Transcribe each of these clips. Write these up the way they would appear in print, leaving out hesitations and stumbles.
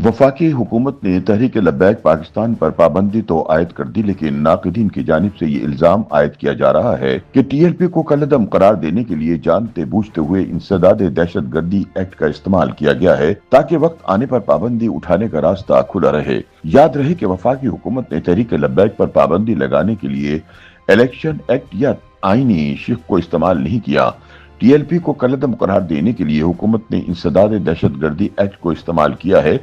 वफाकी हुकूमत ने तहरीक लब्बैक पाकिस्तान पर पाबंदी तो आयद कर दी, लेकिन नाक़िदीन की जानिब से ये इल्जाम आयद किया जा रहा है कि टीएलपी को कलअदम करार देने के लिए जानते बूझते हुए इंसदाद दहशत गर्दी एक्ट का इस्तेमाल किया गया है ताकि वक्त आने पर पाबंदी उठाने का रास्ता खुला रहे। याद रहे कि वफाकी हुकूमत ने तहरीक लब्बैक पर पाबंदी लगाने के लिए इलेक्शन एक्ट या आईनी शिक को इस्तेमाल नहीं किया। टीएलपी को कलअदम करार देने के लिए हुकूमत ने इंसदाद दहशत गर्दी एक्ट को इस्तेमाल किया है।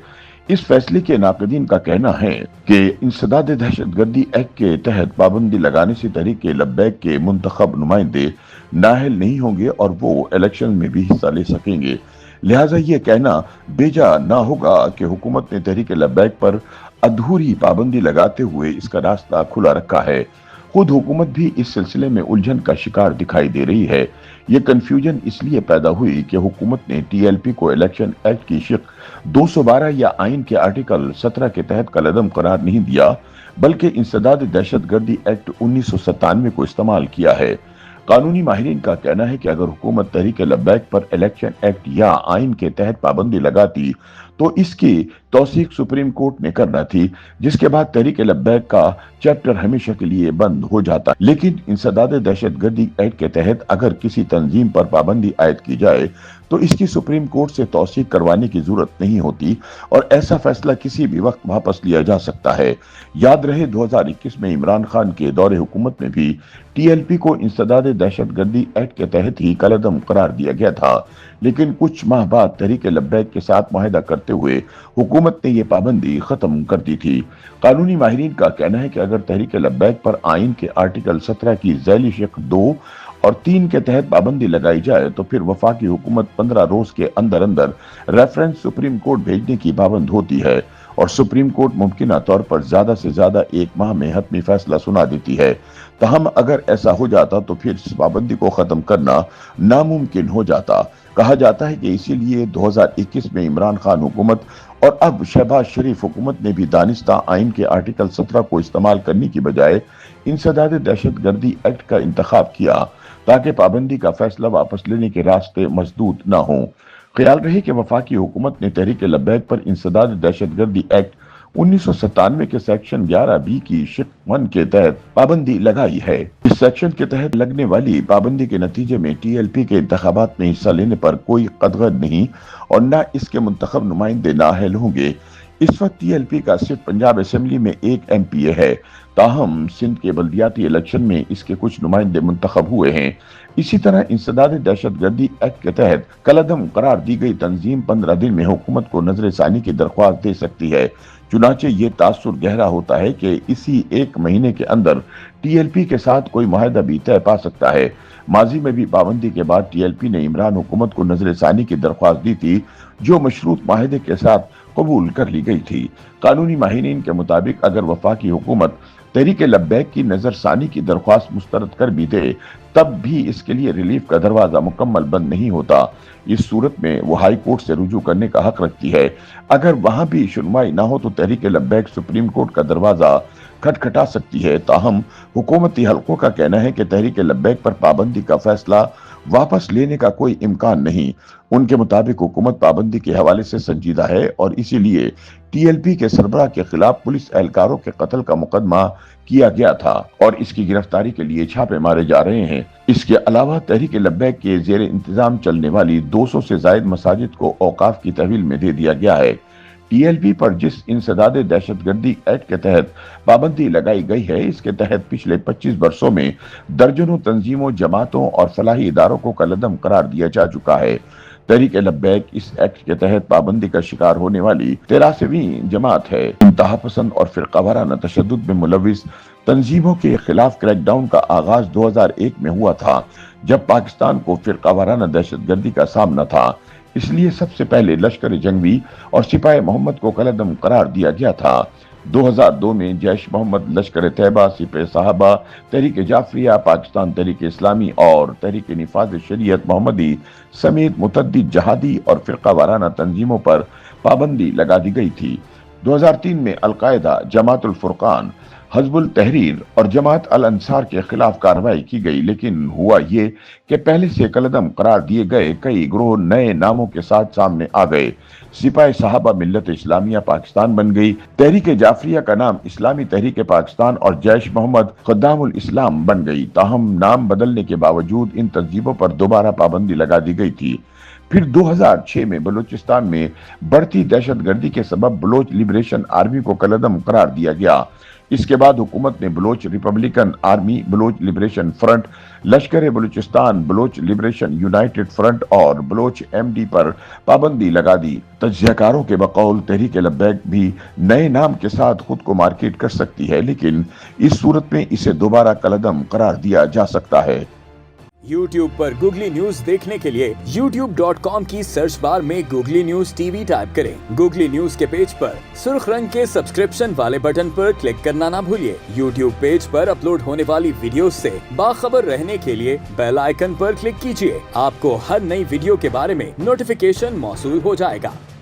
इस फैसले के नाक़दीन का कहना है कि इंसदाद दहशत गर्दी एक्ट के तहत पाबंदी लगाने से तहरीक लब्बैक के मुंतखब नुमाइंदे नाअहल नहीं होंगे और वो इलेक्शन में भी हिस्सा ले सकेंगे। लिहाजा ये कहना बेजा ना होगा कि हुकूमत ने तहरीक लब्बैक पर अधूरी पाबंदी लगाते हुए इसका रास्ता खुला रखा है। खुद हुकूमत भी इस सिलसिले में उलझन का शिकार दिखाई दे रही है। ये कंफ्यूजन इसलिए पैदा हुई कि हुकूमत ने टीएलपी को इलेक्शन एक्ट की शिक 212 या आइन के आर्टिकल 17 के तहत कलअदम करार नहीं दिया, बल्कि इंसदाद दहशत गर्दी एक्ट 1997 को इस्तेमाल किया है। कानूनी माहिरीन का कहना है कि अगर हुकूमत तहरीक लब्बैक पर इलेक्शन एक्ट या आइन के तहत पाबंदी लगाती तो इसकी तौसीक सुप्रीम कोर्ट ने करना थी, जिसके बाद तहरीक लब्बैक का चैप्टर हमेशा के लिए बंद हो जाता। लेकिन इंसदाद दहशत गर्दी एक्ट के तहत अगर किसी तंजीम पर पाबंदी आयद की जाए तो इसकी सुप्रीम कोर्ट से तौसीक करवाने की जरूरत नहीं होती और ऐसा फैसला किसी भी वक्त वापस लिया जा सकता है। याद रहे 2021 में इमरान खान के दौरे हुकूमत में भी टीएलपी को इंसदाद दहशत गर्दी एक्ट के तहत ही कलअदम करार दिया गया था, लेकिन कुछ माह बाद तहरीक लब्बैक के साथ मुआहदा करते हुए हुकूमत ने यह पाबंदी खत्म कर दी थी। कानूनी माहिरीन का कहना है कि अगर तहरीक लब्बैक पर आइन के आर्टिकल 17 की झैली शिक 2 और 3 के तहत पाबंदी लगाई जाए तो फिर वफाकी हुकूमत 15 रोज के अंदर अंदर रेफरेंस सुप्रीम कोर्ट भेजने की पाबंद होती है और सुप्रीम कोर्ट मुमकिन तौर पर ज्यादा से ज्यादा एक माह में हतमी फैसला सुना देती है। तहम अगर ऐसा हो जाता तो फिर इस पाबंदी को खत्म करना नामुमकिन हो जाता। कहा जाता है कि इसीलिए 2021 में इमरान खान हुकूमत और अब शहबाज शरीफ हुकूमत ने भी दानिस्ता आइन के आर्टिकल 17 को इस्तेमाल करने की बजाय इंसदाद दहशत गर्दी एक्ट का इंतखाब किया ताकि पाबंदी का फैसला वापस लेने के रास्ते मसदूद न हों। ख्याल रहे कि वफाकी हुकूमत ने तहरीक लब्बैक पर इंसदाद दहशत गर्दी एक्ट 1997 के सेक्शन 11B की शिक 1 के तहत पाबंदी लगाई है। इस सेक्शन के तहत लगने वाली पाबंदी के नतीजे में टीएलपी के इंतखाबात में हिस्सा लेने पर कोई कदगन नहीं और न इसके मुंतखब नुमाइंदे नाअहल होंगे। इस वक्त टीएलपी का सिर्फ पंजाब असेंबली में एक एमपीए है, ताहम सिंध के बल्दियाती इलेक्शन में इसके कुछ नुमाइंदे मुंतखब हुए हैं। इसी तरह इंसदाद दहशत गर्दी एक्ट के तहत कलअदम करार दी गई तंजीम 15 दिन में हुकूमत को नजरसानी की दरख्वास्त दे सकती है। चुनाचे ये तासुर गहरा होता है कि इसी एक महीने के अंदर टीएलपी के साथ कोई मुआहदा भी तय पा सकता है। माजी में भी पाबंदी के बाद टीएलपी ने इमरान हुकूमत को नजरसानी की दरख्वास्त दी थी, जो मशरूत मुआहदे के साथ कबूल कर ली गई थी। कानूनी माहिरीन के मुताबिक अगर वफाकी हुकूमत तहरीक लब्बैक की नजरसानी की दरख्वास्त मुस्तरद कर भी दे तब भी इसके लिए रिलीफ का दरवाजा मुकम्मल बंद नहीं होता। इस सूरत में वो हाई कोर्ट से रुजू करने का हक रखती है। अगर वहां भी सुनवाई ना हो तो तहरीक लब्बैक सुप्रीम कोर्ट का दरवाजा खटखटा सकती है। ताहम हुकूमती हलकों का कहना है कि तहरीक लब्बैक पर पाबंदी का फैसला वापस लेने का कोई इम्कान नहीं। उनके मुताबिक हुकूमत पाबंदी के हवाले से संजीदा है और इसीलिए टीएलपी के सरबराह के खिलाफ पुलिस एहलकारों के कत्ल का मुकदमा किया गया था और इसकी गिरफ्तारी के लिए छापे मारे जा रहे हैं। इसके अलावा तहरीक लब्बैक के जेर इंतजाम चलने वाली 200 से जायद मसाजिद को औकाफ की तहवील में दे दिया गया है। टीएलपी पर जिस इंसदाद दहशत गर्दी एक्ट के तहत पाबंदी लगाई गई है, इसके तहत पिछले 25 वर्षों में दर्जनों तंजीमों, जमातों और फलाही इदारों को कलअदम करार दिया जा चुका है। तहरीक लब्बैक इस एक्ट के तहत पाबंदी का शिकार होने वाली 13वीं जमात है। इंतहा पसंद और फिरकावाराना तशद्दुद में मुलविस तंजीमों के खिलाफ क्रैकडाउन का आगाज 2001 में हुआ था, जब पाकिस्तान को फिरकावाराना दहशतगर्दी का सामना था। इसलिए सबसे पहले लश्कर जंगवी और सिपाही मोहम्मद को कलअदम करार दिया गया था। 2002 में जैश मोहम्मद, लश्कर तैयबा, सिपह साहबा, तहरीक जाफरिया, पाकिस्तान तहरीक इस्लामी और तहरीक निफाज शरीयत मोहम्मदी समेत मुतअद्दिद जहादी और फिरका वाराना तंजीमों पर पाबंदी लगा दी गई थी। 2003 में अलकायदा, जमात उल फुरकान, हज़बुल तहरीर और जमात अल अंसार के खिलाफ कार्रवाई की गई, लेकिन हुआ ये कि पहले से कलदम करार दिए गए कई गिरोह नए नामों के साथ सामने आ गए। सिपाही साहबा मिल्लत इस्लामिया पाकिस्तान बन गई, तहरीक जाफरिया का नाम इस्लामी तहरीक पाकिस्तान और जैश मोहम्मद खद्दामुल इस्लाम बन गई। ताहम नाम बदलने के बावजूद इन तंजीमों पर दोबारा पाबंदी लगा दी गई थी। फिर 2006 में बलूचिस्तान में बढ़ती दहशतगर्दी के सबब बलोच लिबरेशन आर्मी को कलदम करार दिया गया। इसके बाद हुकूमत ने Baloch Republican Army, Baloch Liberation Front, Lashkar Balochistan, Baloch Liberation United Front और बलोच एमडी पर पाबंदी लगा दी। तज्जियाकारों के बकौल तहरीक लब्बैक भी नए नाम के साथ खुद को मार्केट कर सकती है, लेकिन इस सूरत में इसे दोबारा कलदम करार दिया जा सकता है। YouTube पर गूगली न्यूज देखने के लिए youtube.com की सर्च बार में गूगली न्यूज टीवी टाइप करें। गूगली न्यूज के पेज पर सुर्ख रंग के सब्सक्रिप्शन वाले बटन पर क्लिक करना ना भूलिए। YouTube पेज पर अपलोड होने वाली वीडियोस से बाखबर रहने के लिए बेल आइकन पर क्लिक कीजिए। आपको हर नई वीडियो के बारे में नोटिफिकेशन मौसूल हो जाएगा।